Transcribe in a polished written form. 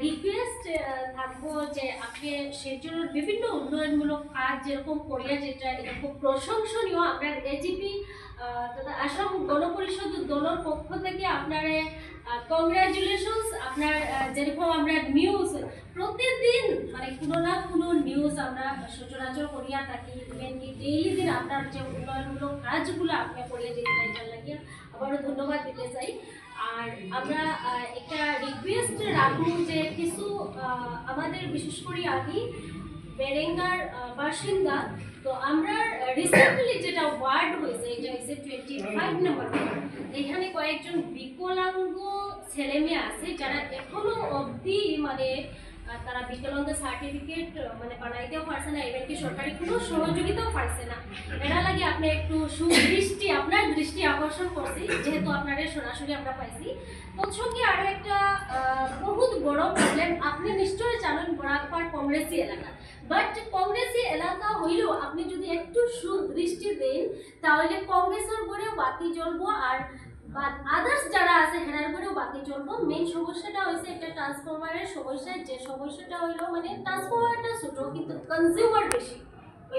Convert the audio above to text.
Request থাকবো যে আপনি শিলচরের বিভিন্ন উন্নয়নমূলক কাজ যেরকম করিয়া যেটা এরকম প্রশংসনীয় আপনার এজিপি তথা আসাম গণপরিষদ দলের পক্ষ থেকে আপনার কংগ্রাচুলেশনস। আপনার যেরকম আমরা নিউজ প্রতিদিন মানে কোনো না কোনো নিউজ আমরা সচরাচর করিয়া থাকি, ইভেন কি ডেইলি দিন আপনার যে উন্নয়নমূলক কাজগুলো আপনি করিয়া যেতে এটার লাগিয়া আবারও ধন্যবাদ দিতে চাই। আর আমরা একটা রিকোয়েস্ট রাখবো যে কিছু আমাদের বিশেষ করে আমি বেরেঙ্গার বাসিন্দা, তো আমরা রিসেন্টলি যেটা ওয়ার্ড হয়েছে এটা হয়েছে 25 নম্বর ওয়ার্ড। এখানে কয়েকজন বিকলাঙ্গ ছেলে মেয়ে আছে যারা এখনো অবধি মানে তারা বিকলাঙ্গ সার্টিফিকেট মানে বানাইতেও পারছে না, এবার কি সরকারি কোনো সহযোগিতাও পারছে না। এরা লাগে আপনি একটু সুদৃষ্টি আপনার দৃষ্টি আকর্ষণ করছি, যেহেতু আপনাদের সরাসরি আমরা পাইছি। তৎসঙ্গে আরও একটা বহুত বড় প্রবলেম, আপনি নিশ্চয়ই জানেন বরাকপাড় কংগ্রেসি এলাকা, বাট কংগ্রেসি এলাকা হইলেও আপনি যদি একটু সুদৃষ্টি দেন তাহলে কংগ্রেসের উপরেও বাতি জ্বলবো আর আদার্স যারা আছে হেনার করেও বাতি চলবো। মেইন সমস্যাটা হয়েছে একটা ট্রান্সফরমারের সমস্যা, যে সমস্যাটা হইলো মানে ট্রান্সফরমারটা ছোট কিন্তু কনজিউমার বেশি।